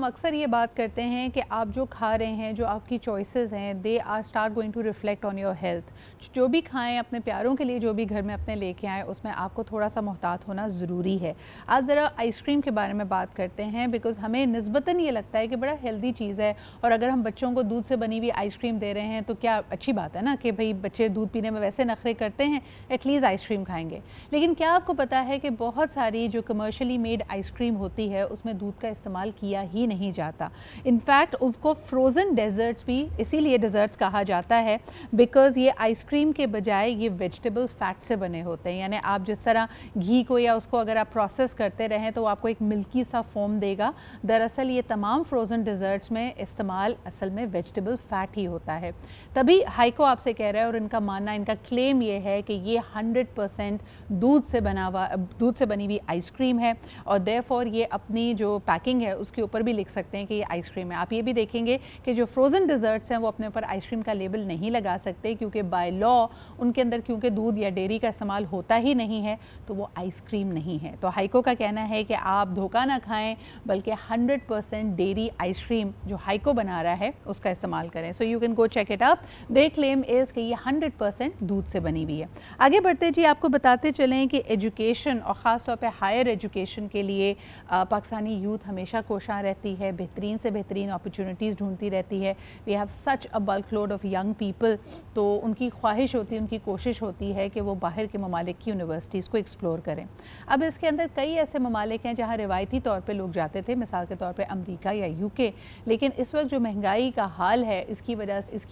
اکثر یہ بات کرتے ہیں کہ آپ جو کھا رہے ہیں, جو آپ کی چوائسیز ہیں, they are start going to reflect on your health. جو بھی کھائیں اپنے پیاروں کے لیے, جو بھی گھر میں اپنے لے کے آئیں, اس میں آپ کو تھوڑا سا محتاط ہونا ضروری ہے. آج ذرا آئس کریم کے بارے میں بات کرتے ہیں, بیکاز ہمیں نسبتاً یہ لگتا ہے کہ بڑا ہیلدی چیز ہے, اور اگر ہم بچوں کو دودھ سے بنی ہوئی آئس کریم دے رہے ہیں تو کیا اچھی بات ہے نا کہ بھئی بچے دودھ پینے میں ویسے نخرے کرتے ہیں, ایٹ لیسٹ آئس کریم کھائیں گے. لیکن کیا آپ کو پتہ ہے کہ بہت ساری جو کمرشلی میڈ آئس کریم ہوتی ہے اس میں دودھ کا استعمال کیا ہی نہیں جاتا. انفیکٹ اس کو فروزن ڈیزرٹس بھی اسی لیے ڈیزرٹس کہا جاتا ہے بیکاز یہ آئس کریم کے بجائے یہ ویجیٹیبل فیٹ سے بنے ہوتے ہیں. یعنی آپ جس طرح گھی کو یا اس کو اگر آپ پروسیس کرتے رہیں تو وہ آپ کو ایک ملکی سا فارم دے گا. دراصل یہ تمام فروزن ڈیزرٹس میں استعمال اصل میں ویجیٹیبل فیٹ ہی ہوتا ہے. تبھی ہائیکو آپ سے کہہ رہا ہے, اور ان کا ماننا, ان کا کلیم یہ ہے کہ یہ 100% دودھ سے بنی ہوئی آئس کریم ہے, اور دیرفور یہ اپنی جو پیکنگ ہے اس کے اوپر بھی لکھ سکتے ہیں کہ یہ آئس کریم ہے. آپ یہ بھی دیکھیں گے کہ جو فروزن ڈیزرٹس ہیں وہ اپنے اوپر آئس کریم کا لیبل نہیں لگا سکتے, کیونکہ بائی لا ان کے اندر کیونکہ دودھ یا ڈیری کا استعمال ہوتا ہی نہیں ہے تو وہ آئس کریم نہیں ہے. تو ہائیکو کا کہنا ہے کہ آپ دھوکہ نہ کھائیں بلکہ 100% ڈیری آئس کریم جو ہائیکو بنا رہا ہے اس کا استعمال کریں. So you can go check it up. They claim is کہ یہ 100% دودھ سے بنی ہوئی ہے. آگے بڑھتے جی, آپ کو بتاتے چلیں کہ ایجوکیشن اور خاص طور پہ ہائر ایجوکیشن کے لیے پاکستانی یوتھ ہمیشہ کوشاں رہتی ہے, بہترین سے بہترین اپرچونٹیز ڈھونڈتی رہتی ہے. We have such a bulk load of young people, تو ان کی خواہش ہوتی ہے, ان کی کوشش ہوتی ہے کہ وہ باہر کے ممالک کی یونیورسٹیز کو ایکسپلور کریں. اب اس کے اندر کئی ایسے ممالک ہیں جہاں روایتی طور پہ لوگ جاتے تھے, مثال کے طور پہ امریکہ یا یو کے, لیکن اس وقت جو مہنگائی کا حال ہے اس کی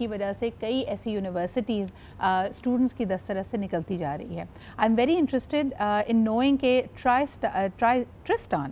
وجہ سے کئی ایسی یونیورسٹیز اسٹوڈنٹس کی دسترس سے نکلتی جا رہی ہے. I am very interested in knowing کہ ٹرسٹان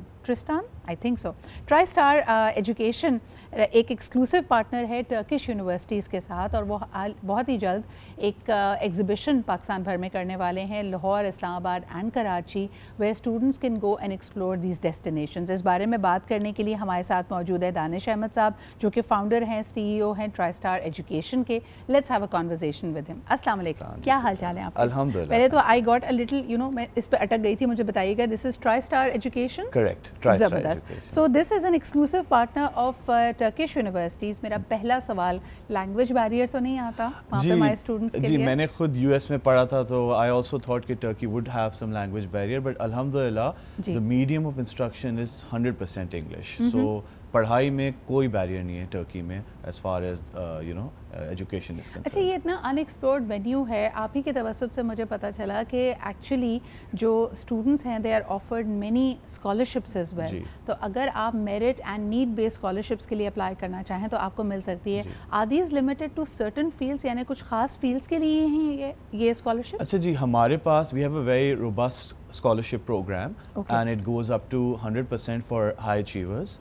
I think so Tri Star Education ایک ایکسکلوسیو پارٹنر ہے ٹرکش یونیورسٹیز کے ساتھ, اور وہ بہت ہی جلد ایک ایگزیبیشن پاکستان بھر میں کرنے والے ہیں, Lahore, Islamabad and Karachi, where students can go and explore these destinations. اس بارے میں بات کرنے کے لیے ہمارے ساتھ موجود ہے دانش احمد صاحب, جو کہ فاؤنڈر ہیں, سی ای او ہیں ٹرائی اسٹار ایجوکیشن کے. Let's have a conversation with ہم. السلام علیکم, کیا حال چال ہے آپ کے؟ الحمدللہ. پہلے تو آئی گاٹ اے لٹل میں اس پہ اٹک گئی تھی, مجھے بتائیے گا this is Tri Star Education? Correct, زبردست. So this is an exclusive partner of Turkish universities. میرا پہلا سوال, لینگویج بیریئر تو نہیں آتا وہاں پہ ہمارے اسٹوڈنٹس کے لیے؟ جی, میں نے خود یو ایس میں پڑھا تھا تو آئی آلسو تھاٹ کہ Turkey would have some language barrier, but الحمدللہ the medium of instruction is 100% English. So پڑھائی میں کوئی بیریئر نہیں ہے ٹرکی میں as far as education is concerned. اچھا, یہ اتنا ان ایکسپلورڈ وینیو ہے, آپ ہی کے توسط سے مجھے پتہ چلا کہ ایکچولی جو اسٹوڈنٹس ہیں they are offered many scholarships as well. تو اگر آپ merit and need based scholarships کے لیے اپلائی کرنا چاہیں تو آپ کو مل سکتی ہے. Are these limited to certain fields, یعنی کچھ خاص فیلڈس کے لیے ہیں یہ اسکالرشپ؟ اچھا جی, ہمارے پاس we have a very robust scholarship program, and it goes up to 100% for high achievers.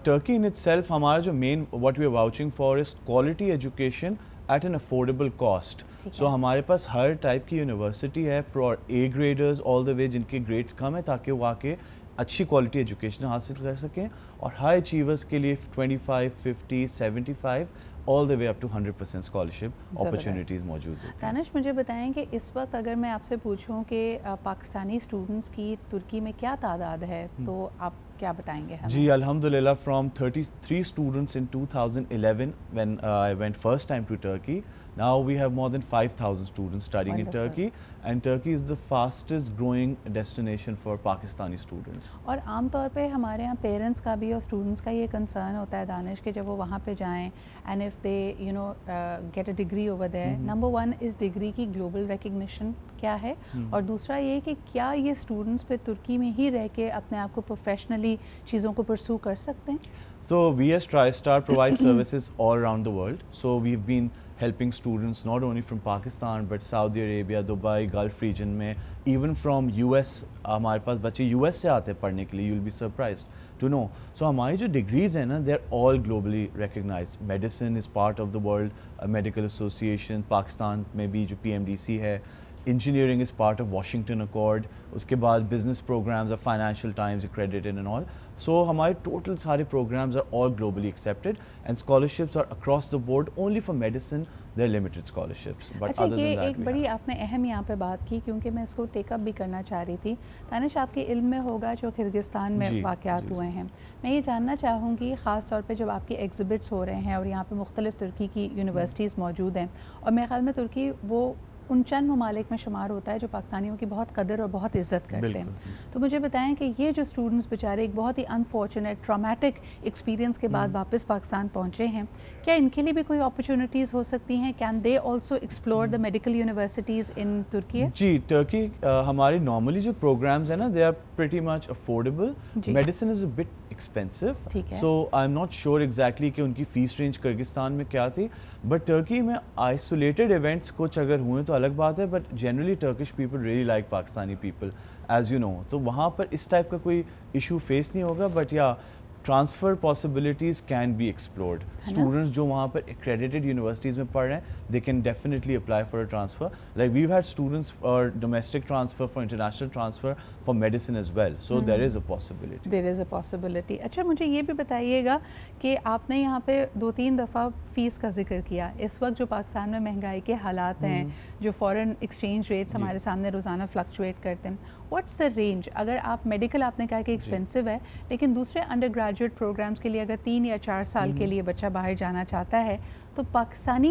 Turkey in itself, ہمارا جو main what we are vouching for is quality education at an affordable cost. So ہمارے پاس ہر type کی university ہے for A graders all the way جن کے grades کم ہیں, تاکہ وہ آ کے اچھی کوالٹی ایجوکیشن حاصل کر سکیں, اور ہائی اچیورس کے لیے 25, 50, 75 all the way up to 100% scholarship opportunities موجود ہیں. دانش, مجھے بتائیں کہ اس وقت اگر میں آپ سے پوچھوں کہ پاکستانی اسٹوڈنٹس کی ترکی میں کیا تعداد ہے تو آپ کیا بتائیں گے ہمیں؟ جی الحمدللہ, from 33 students in 2011 when I went first time to Turkey, now we have more than 5,000 students studying in Turkey, and Turkey is the fastest growing destination for Pakistani students. اور عام طور پہ ہمارے یہاں پیرنٹس کا بھی اور اسٹوڈنٹس کا یہ کنسرن ہوتا ہے دانش کہ جب وہ وہاں پہ جائیں and if they get a degree over there, number 1 اس ڈگری کی گلوبل ریکگنیشن کیا ہے, اور دوسرا یہ کہ کیا یہ اسٹوڈنٹس پہ ترکی میں ہی رہ کے اپنے آپ کو پروفیشنلی چیزوں کو پرسو کر سکتے ہیں؟ So we as TriStar provide services all around the world. So we've been helping students not only from Pakistan but Saudi Arabia, Dubai, Gulf region میں, even from US. ہمارے پاس بچے US سے آتے ہیں پڑھنے کے لیے, you'll be surprised to know. So ہماری جو ڈگریز ہیں نا, they're all globally recognized. Medicine is part of the World Medical Association. Pakistan میں بھی جو PMDC ہے, engineering is part of Washington Accord, uske baad business programs are Financial Times accredited and all. So ہمارے total سارے programs are all globally accepted and scholarships are across the board. Only for medicine there are limited scholarships. But other than that, ایک بڑی آپ نے اہم یہاں پہ بات کی کیونکہ میں اس کو ٹیک اپ بھی کرنا چاہ رہی تھی. دانش آپ کے علم میں ہوگا جو کرگستان میں واقعات ہوئے ہیں, میں یہ جاننا چاہوں گی خاص طور پہ جب آپ کے ایگزیبٹس ہو رہے ہیں اور یہاں پہ مختلف ترکی کی یونیورسٹیز موجود ہیں, اور میرے خیال میں ترکی وہ ان چند ممالک میں شمار ہوتا ہے جو پاکستانیوں کی بہت قدر اور بہت عزت کرتے ہیں. تو مجھے بتائیں کہ یہ جو اسٹوڈنٹس بیچارے ایک بہت ہی انفارچونیٹ ٹرامیٹک ایکسپیرینس کے بعد واپس پاکستان پہنچے ہیں, کیا ان کے لیے بھی کوئی اپرچونیٹیز ہو سکتی ہیں؟ Can they also explore the medical universities in Turkey? جی, ٹرکی ہماری نارملی جو پروگرامز ہیں نا they are pretty much affordable. Medicine is a bit expensive, so I am not sure exactly کہ ان کی فیس رینج کرگستان میں کیا تھی, بٹ ٹرکی میں آئسولیٹڈ ایونٹس کچھ اگر ہوئے تو الگ بات ہے, but generally Turkish people really like Pakistani people as you know, تو وہاں پر اس ٹائپ کا کوئی ایشو فیس نہیں ہوگا. بٹ یا transfer possibilities can be explored. Students جو وہاں پر accredited یونیورسٹیز میں پڑھ رہے ہیں they can definitely apply for a transfer. Like we've had students for domestic transfer, for international transfer, for medicine as well. So there is a possibility. There is a possibility. اچھا مجھے یہ بھی بتائیے گا کہ آپ نے یہاں پہ 2-3 دفعہ فیس کا ذکر کیا. اس وقت جو پاکستان میں مہنگائی کے حالات ہیں, جو فورن ایکسچینج ریٹس ہمارے سامنے روزانہ فلکچویٹ کرتے ہیں, واٹس دا رینج؟ اگر آپ میڈیکل آپ نے کہا کہ ایکسپینسو ہے, لیکن دوسرے انڈر گریجویٹ پروگرامس کے لیے اگر 3 یا 4 سال کے لیے بچہ باہر جانا چاہتا ہے تو پاکستانی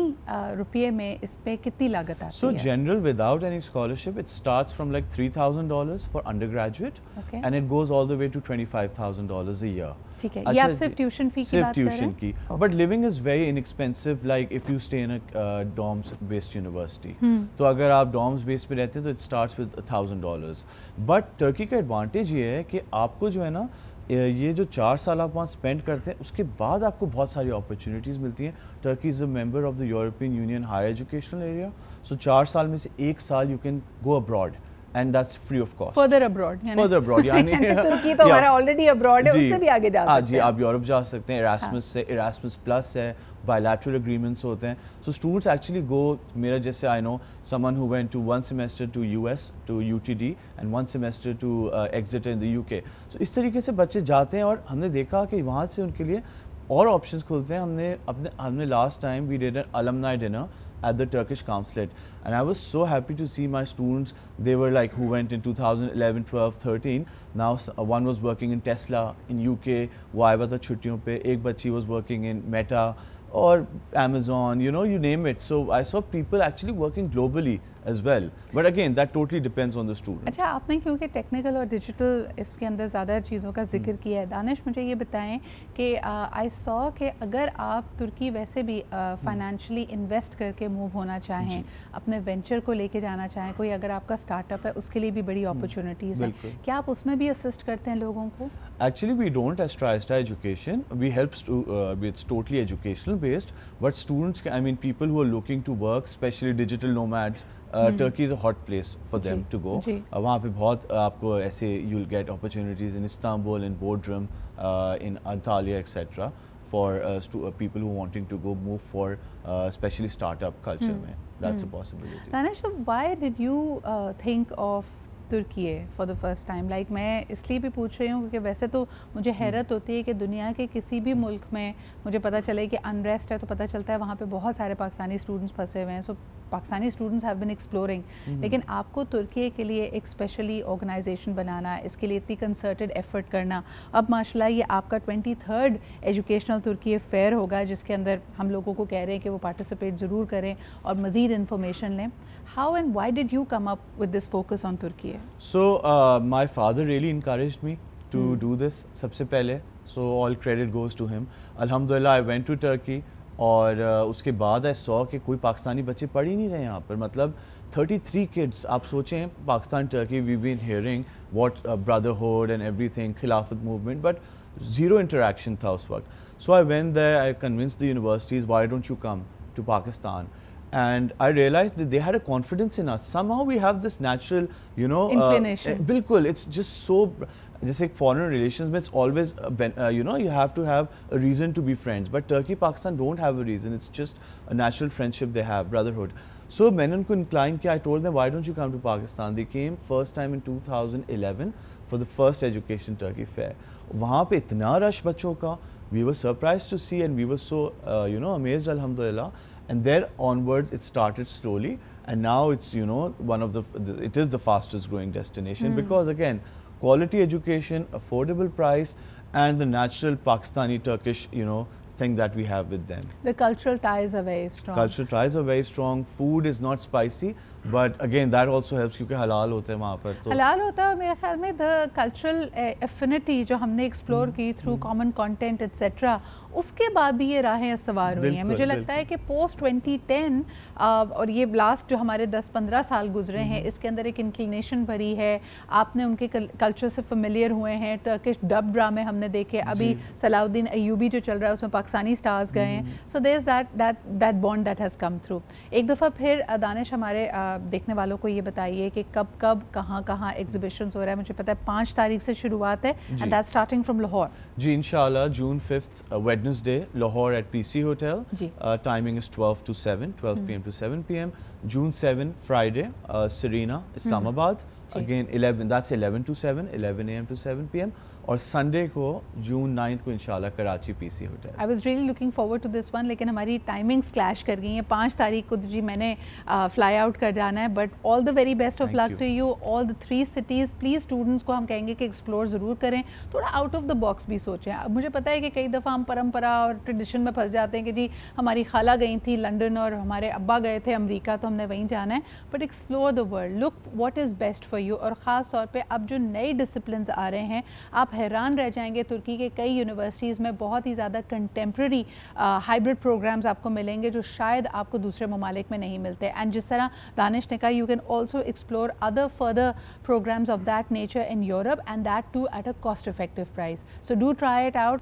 روپیے میں اس پہ کتنی لاگت آتی ہے؟ So general without any scholarship it starts from like $3,000 for undergraduate and it goes all the way to $25,000 a year. ٹھیک ہے, یہ آپ صرف ٹیوشن فی کی بات کر رہے ہیں؟ صرف ٹیوشن کی, but living is very inexpensive like if you stay in dorms based university. تو اگر آپ ڈومس بیس پہ رہتے ہیں تو it starts with $1,000. But Turkey کا ایڈوانٹیج یہ ہے کہ آپ کو جو ہے نا یہ جو 4 سال آپ وہاں اسپینڈ کرتے ہیں اس کے بعد آپ کو بہت ساری اپرچونیٹیز ملتی ہیں. Turkey is a member of the European Union higher educational area, so 4 سال میں سے 1 سال you can go abroad and that's free of cost. Further abroad یعنی ترکی تو ہمارا already abroad ہے, اس سے بھی آگے جا سکتے ہیں. جی, آپ یورپ جا سکتے ہیں. Erasmus سے Erasmus Plus ہے, bilateral agreements ہوتے ہیں. So students actually go, میرا جیسے I know someone who went to 1 semester to US to UTD and 1 semester to Exeter in the UK. So اس طریقے سے بچے جاتے ہیں اور ہم نے دیکھا کہ وہاں سے ان کے لیے اور آپشنس کھلتے ہیں. ہم نے last time we did an alumni dinner at the Turkish consulate and I was so happy to see my students. They were like who went in 2011, 12, 13. Now one was working in Tesla in UK, وہ آیا ہوا تھا چھٹیوں پہ. ایک بچی was working in Meta or Amazon, you know, you name it. So I saw people actually working globally as well. But again, that totally depends on the student. اچھا, آپ نے کیونکہ ٹیکنیکل اور ڈیجیٹل اس کے اندر زیادہ چیزوں کا ذکر کیا ہے, دانش مجھے یہ بتائیں کہ آئی سو کہ اگر آپ ترکی ویسے بھی فائنینشلی انویسٹ کر کے موو ہونا چاہیں, اپنے وینچر کو لے کے جانا چاہیں, کوئی اگر آپ کا اسٹارٹ اپ ہے اس کے لیے بھی بڑی اپرچونیٹیز ہیں, کیا آپ اس میں بھی اسسٹ کرتے ہیں لوگوں کو؟ Actually, we don't as TriStar Education. We help it's totally educational based, but students, I mean people who are looking to work, especially digital nomads, Turkey is a hot place for them to go. وہاں پہ بہت آپ کو ایسے you'll get opportunities in Istanbul, in Bodrum, in Antalya, etc. for people who wanting to go move for especially startup culture میں. That's a possibility. Danish, why did you think of Turkey for the first time? Like میں اس لیے بھی پوچھ رہی ہوں کیونکہ ویسے تو مجھے حیرت ہوتی ہے کہ دنیا کے کسی بھی ملک میں مجھے پتہ چلے کہ انریسٹ ہے تو پتہ چلتا ہے وہاں پہ بہت سارے پاکستانی اسٹوڈنٹس پھنسے ہوئے ہیں. So Pakistani students have been exploring, لیکن آپ کو ترکی کے لیے ایک اسپیشلی آرگنائزیشن بنانا, اس کے لیے اتنی کنسرٹڈ ایفرٹ کرنا. اب ماشاء اللہ یہ آپ کا 23rd ایجوکیشنل ترکی فیئر ہوگا جس کے اندر ہم لوگوں کو کہہ رہے ہیں کہ وہ پارٹیسپیٹ ضرور کریں اور مزید انفارمیشن لیں. How and why did you come up with this focus on Turkey? So my father really encouraged me to do this سب سے پہلے, so all credit goes to him. Alhamdulillah I went to Turkey اور اس کے بعد I saw کہ کوئی پاکستانی بچے پڑھ ہی نہیں رہے یہاں پر. مطلب 33 kids, آپ سوچیں Pakistan Turkey we've been hearing what brotherhood and everything, خلافت movement, but zero interaction تھا اس وقت. So I went there, I convinced the universities, why don't you come to Pakistan? And I realized that they had a confidence in us. Somehow we have this natural, you know, inclination. Bilkul, it's just so, just like foreign relations, but it's always, you know, you have to have a reason to be friends. But Turkey, Pakistan don't have a reason. It's just a natural friendship they have, brotherhood. So میں نے ان کو incline کیا, I told them why don't you come to Pakistan. They came first time in 2011 for the first Education Turkey Fair. وہاں پہ اتنا رش بچوں کا, we were surprised to see and we were so amazed, alhamdulillah. And there onwards it started slowly, and now it's one of it is the fastest growing destination because again quality education, affordable price, and the natural Pakistani Turkish thing that we have with them. The cultural ties are very strong. Cultural ties are very strong. Food is not spicy, but again that also helps کیونکہ حلال ہوتا ہے وہاں پر. تو حلال ہوتا ہے, اور میرے خیال میں the cultural affinity جو ہم نے ایکسپلور کی through common content etc, اس کے بعد بھی یہ راہیں استوار ہوئی ہیں. مجھے لگتا ہے کہ پوسٹ 2010 اور یہ لاسٹ جو ہمارے 10-15 سال گزرے ہیں, اس کے اندر ایک انکلینیشن بھری ہے. آپ نے ان کے کلچر سے فیملیئر ہوئے ہیں. ٹرکش ڈب ڈرامے ہم نے دیکھے, ابھی صلاح الدین ایوبی جو چل رہا ہے اس میں پاکستانی سٹارز گئے ہیں. So there is that bond that has come through. ایک دفعہ پھر دانش ہمارے دیکھنے والوں کو یہ بتائیے کہ کب کہاں ایگزیبیشنز ہو رہا ہے. مجھے پتا ہے 5 تاریخ سے شروعات ہے, and that starting from Lahore. جی انشاءاللہ June 5th Wednesday, Lahore at PC Hotel. Timing is 12 PM to 7 PM. June 7 Friday, Serena, Islamabad. Again 11 to 7, 11 AM to 7 PM. اور سنڈے کو June 9th کو انشاءاللہ Karachi PC hotel. I was really looking forward to this one, لیکن ہماری timings clash کر گئی ہیں. 5 تاریخ کو جی میں نے فلائی آؤٹ کر جانا ہے, but all the very best of luck to you, all the 3 cities. Please students کو ہم کہیں گے کہ ایکسپلور ضرور کریں, تھوڑا آؤٹ آف دا باکس بھی سوچیں. اب مجھے پتہ ہے کہ کئی دفعہ ہم پرمپرا اور ٹریڈیشن میں پھنس جاتے ہیں کہ جی ہماری خالہ گئی تھی لنڈن اور ہمارے ابا گئے تھے امریکہ تو ہم نے وہیں جانا ہے. But explore the world, look what is best for you. اور خاص طور پہ اب جو نئے ڈسپلنز آ رہے ہیں, آپ حیران رہ جائیں گے. ترکی کے کئی یونیورسٹیز میں بہت ہی زیادہ کنٹمپرری ہائبرڈ پروگرامز آپ کو ملیں گے جو شاید آپ کو دوسرے ممالک میں نہیں ملتے. اینڈ جس طرح دانش نے کہا, you can also explore other further programmes of that nature in Europe, and that too at a cost effective price. سو ڈو ٹرائی اٹ آؤٹ.